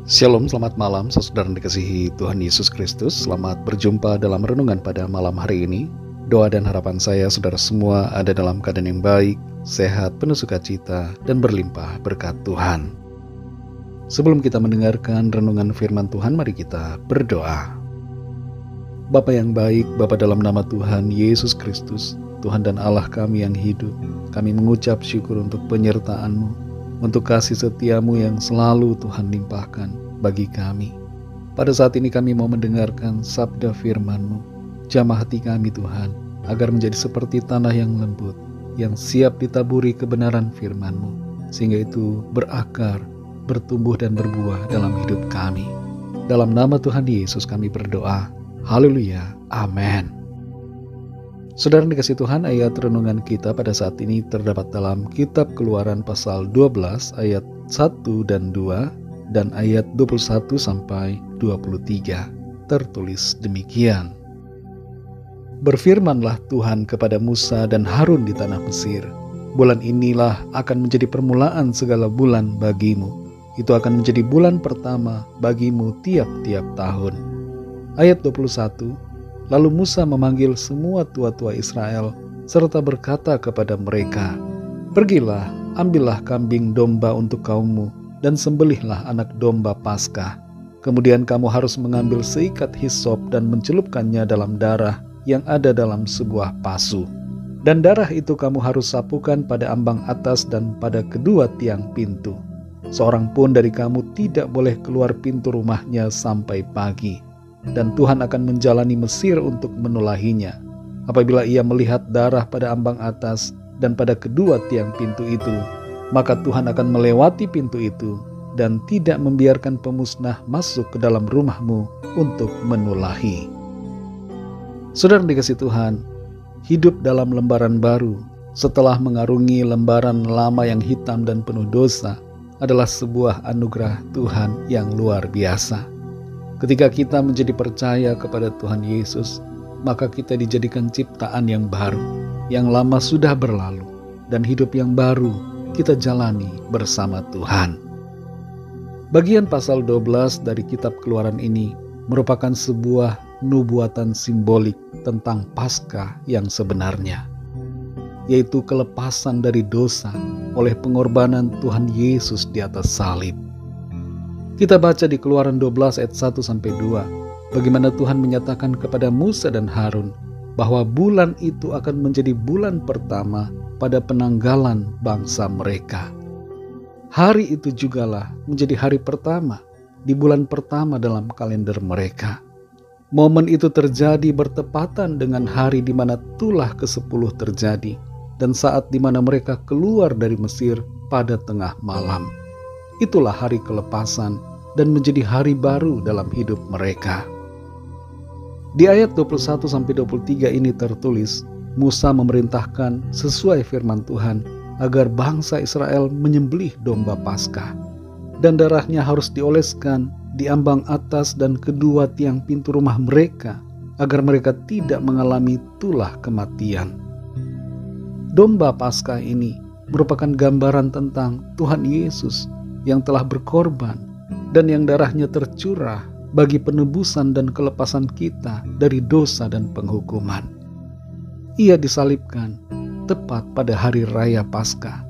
Shalom, selamat malam saudara yang dikasihi Tuhan Yesus Kristus. Selamat berjumpa dalam renungan pada malam hari ini. Doa dan harapan saya saudara semua ada dalam keadaan yang baik, sehat, penuh sukacita, dan berlimpah berkat Tuhan. Sebelum kita mendengarkan renungan firman Tuhan, mari kita berdoa. Bapa yang baik, Bapa dalam nama Tuhan Yesus Kristus, Tuhan dan Allah kami yang hidup, kami mengucap syukur untuk penyertaan-Mu, untuk kasih setiamu yang selalu Tuhan limpahkan bagi kami. Pada saat ini kami mau mendengarkan sabda firman-Mu. Jamah hati kami Tuhan, agar menjadi seperti tanah yang lembut, yang siap ditaburi kebenaran firman-Mu, sehingga itu berakar, bertumbuh dan berbuah dalam hidup kami. Dalam nama Tuhan Yesus kami berdoa. Haleluya. Amin. Saudara dikasih Tuhan, ayat renungan kita pada saat ini terdapat dalam kitab Keluaran pasal 12 ayat 1 dan 2 dan ayat 21 sampai 23. Tertulis demikian. Berfirmanlah Tuhan kepada Musa dan Harun di tanah Mesir, bulan inilah akan menjadi permulaan segala bulan bagimu. Itu akan menjadi bulan pertama bagimu tiap-tiap tahun. Ayat 21. Lalu Musa memanggil semua tua-tua Israel serta berkata kepada mereka, "Pergilah, ambillah kambing domba untuk kaummu dan sembelihlah anak domba Paskah. Kemudian kamu harus mengambil seikat hisop dan mencelupkannya dalam darah yang ada dalam sebuah pasu. Dan darah itu kamu harus sapukan pada ambang atas dan pada kedua tiang pintu. Seorang pun dari kamu tidak boleh keluar pintu rumahnya sampai pagi. Dan Tuhan akan menjalani Mesir untuk menulahinya. Apabila ia melihat darah pada ambang atas dan pada kedua tiang pintu itu, maka Tuhan akan melewati pintu itu dan tidak membiarkan pemusnah masuk ke dalam rumahmu untuk menulahi." Saudara dikasih Tuhan, hidup dalam lembaran baru setelah mengarungi lembaran lama yang hitam dan penuh dosa adalah sebuah anugerah Tuhan yang luar biasa. Ketika kita menjadi percaya kepada Tuhan Yesus, maka kita dijadikan ciptaan yang baru, yang lama sudah berlalu, dan hidup yang baru kita jalani bersama Tuhan. Bagian pasal 12 dari kitab Keluaran ini merupakan sebuah nubuatan simbolik tentang Paskah yang sebenarnya, yaitu kelepasan dari dosa oleh pengorbanan Tuhan Yesus di atas salib. Kita baca di Keluaran 12 ayat 1-2, bagaimana Tuhan menyatakan kepada Musa dan Harun bahwa bulan itu akan menjadi bulan pertama pada penanggalan bangsa mereka. Hari itu jugalah menjadi hari pertama di bulan pertama dalam kalender mereka. Momen itu terjadi bertepatan dengan hari di mana tulah ke-10 terjadi dan saat di mana mereka keluar dari Mesir pada tengah malam. Itulah hari kelepasan dan menjadi hari baru dalam hidup mereka. Di ayat 21-23 ini tertulis, Musa memerintahkan sesuai firman Tuhan agar bangsa Israel menyembelih domba Paskah, dan darahnya harus dioleskan di ambang atas dan kedua tiang pintu rumah mereka agar mereka tidak mengalami tulah kematian. Domba Paskah ini merupakan gambaran tentang Tuhan Yesus yang telah berkorban dan yang darahnya tercurah bagi penebusan dan kelepasan kita dari dosa dan penghukuman. Ia disalibkan tepat pada hari raya Paskah,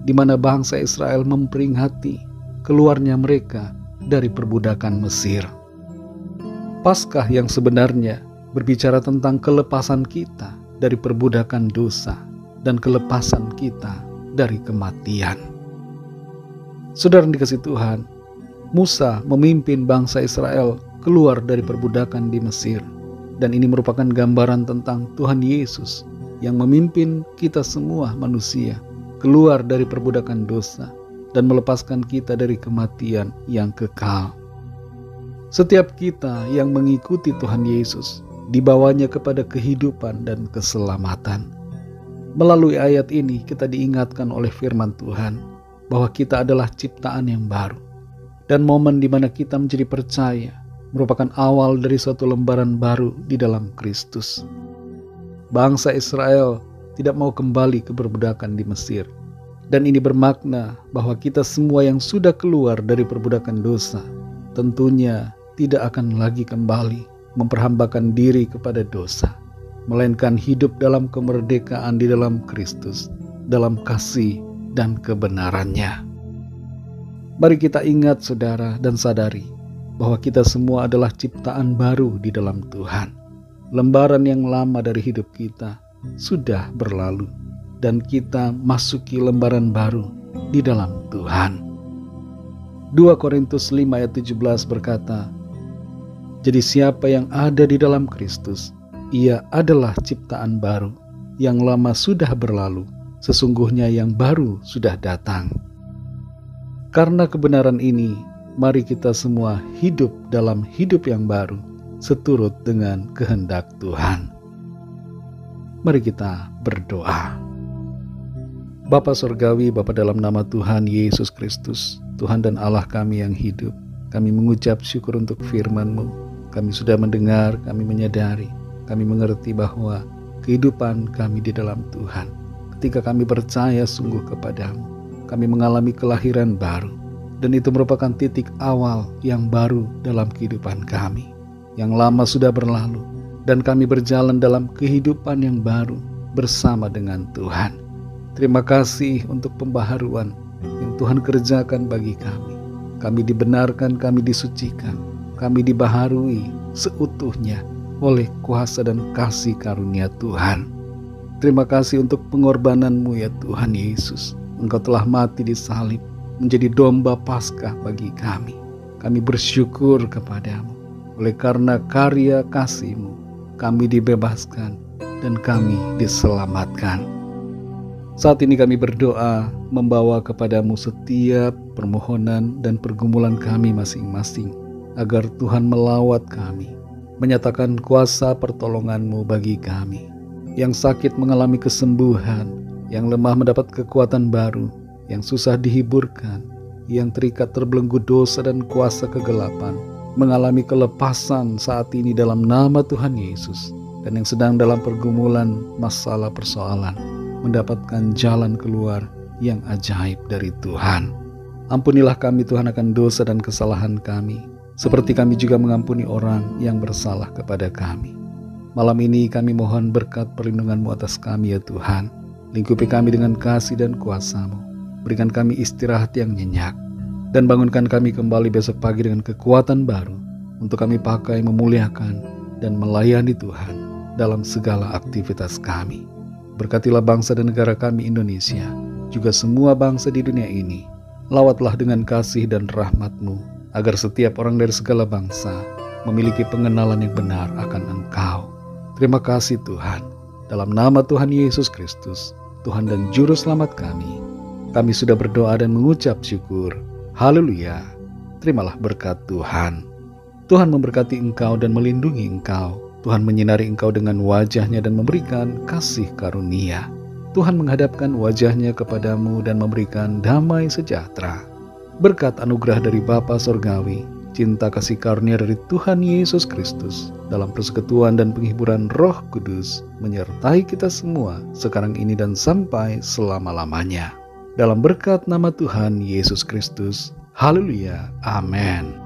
di mana bangsa Israel memperingati keluarnya mereka dari perbudakan Mesir. Paskah yang sebenarnya berbicara tentang kelepasan kita dari perbudakan dosa dan kelepasan kita dari kematian. Saudara yang dikasihi Tuhan, Musa memimpin bangsa Israel keluar dari perbudakan di Mesir, dan ini merupakan gambaran tentang Tuhan Yesus yang memimpin kita semua manusia keluar dari perbudakan dosa dan melepaskan kita dari kematian yang kekal. Setiap kita yang mengikuti Tuhan Yesus dibawanya kepada kehidupan dan keselamatan. Melalui ayat ini kita diingatkan oleh firman Tuhan bahwa kita adalah ciptaan yang baru. Dan momen di mana kita menjadi percaya merupakan awal dari suatu lembaran baru di dalam Kristus. Bangsa Israel tidak mau kembali ke perbudakan di Mesir. Dan ini bermakna bahwa kita semua yang sudah keluar dari perbudakan dosa tentunya tidak akan lagi kembali memperhambakan diri kepada dosa, melainkan hidup dalam kemerdekaan di dalam Kristus, dalam kasih dan kebenarannya. Mari kita ingat saudara dan sadari bahwa kita semua adalah ciptaan baru di dalam Tuhan. Lembaran yang lama dari hidup kita sudah berlalu dan kita masuki lembaran baru di dalam Tuhan. 2 Korintus 5 ayat 17 berkata, "Jadi siapa yang ada di dalam Kristus, ia adalah ciptaan baru. Yang lama sudah berlalu, sesungguhnya yang baru sudah datang." Karena kebenaran ini, mari kita semua hidup dalam hidup yang baru, seturut dengan kehendak Tuhan. Mari kita berdoa. Bapa Surgawi, Bapa dalam nama Tuhan Yesus Kristus, Tuhan dan Allah kami yang hidup, kami mengucap syukur untuk firman-Mu. Kami sudah mendengar, kami menyadari, kami mengerti bahwa kehidupan kami di dalam Tuhan, ketika kami percaya sungguh kepadamu, kami mengalami kelahiran baru, dan itu merupakan titik awal yang baru dalam kehidupan kami. Yang lama sudah berlalu, dan kami berjalan dalam kehidupan yang baru bersama dengan Tuhan. Terima kasih untuk pembaharuan yang Tuhan kerjakan bagi kami. Kami dibenarkan, kami disucikan, kami dibaharui seutuhnya oleh kuasa dan kasih karunia Tuhan. Terima kasih untuk pengorbanan-Mu ya Tuhan Yesus. Engkau telah mati di salib, menjadi domba Paskah bagi kami. Kami bersyukur kepadamu. Oleh karena karya kasih-Mu, kami dibebaskan dan kami diselamatkan. Saat ini kami berdoa membawa kepadamu setiap permohonan dan pergumulan kami masing-masing, agar Tuhan melawat kami, menyatakan kuasa pertolongan-Mu bagi kami. Yang sakit mengalami kesembuhan, yang lemah mendapat kekuatan baru, yang susah dihiburkan, yang terikat terbelenggu dosa dan kuasa kegelapan, mengalami kelepasan saat ini dalam nama Tuhan Yesus, dan yang sedang dalam pergumulan masalah persoalan, mendapatkan jalan keluar yang ajaib dari Tuhan. Ampunilah kami Tuhan akan dosa dan kesalahan kami, seperti kami juga mengampuni orang yang bersalah kepada kami. Malam ini kami mohon berkat perlindungan-Mu atas kami ya Tuhan. Lingkupi kami dengan kasih dan kuasa-Mu. Berikan kami istirahat yang nyenyak, dan bangunkan kami kembali besok pagi dengan kekuatan baru, untuk kami pakai memuliakan dan melayani Tuhan dalam segala aktivitas kami. Berkatilah bangsa dan negara kami Indonesia, juga semua bangsa di dunia ini. Lawatlah dengan kasih dan rahmat-Mu, agar setiap orang dari segala bangsa memiliki pengenalan yang benar akan Engkau. Terima kasih Tuhan. Dalam nama Tuhan Yesus Kristus, Tuhan dan Juru Selamat kami sudah berdoa dan mengucap syukur. Haleluya. Terimalah berkat Tuhan. Tuhan memberkati engkau dan melindungi engkau. Tuhan menyinari engkau dengan wajah-Nya dan memberikan kasih karunia. Tuhan menghadapkan wajah-Nya kepadamu dan memberikan damai sejahtera. Berkat anugerah dari Bapa Surgawi, cinta kasih karunia dari Tuhan Yesus Kristus, dalam persekutuan dan penghiburan Roh Kudus, menyertai kita semua sekarang ini dan sampai selama-lamanya. Dalam berkat nama Tuhan Yesus Kristus. Haleluya. Amin.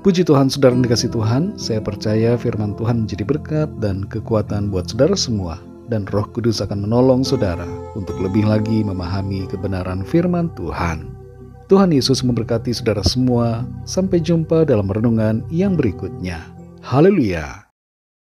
Puji Tuhan, saudara yang dikasih Tuhan, saya percaya firman Tuhan menjadi berkat dan kekuatan buat saudara semua, dan Roh Kudus akan menolong saudara untuk lebih lagi memahami kebenaran firman Tuhan. Tuhan Yesus memberkati saudara semua. Sampai jumpa dalam renungan yang berikutnya. Haleluya.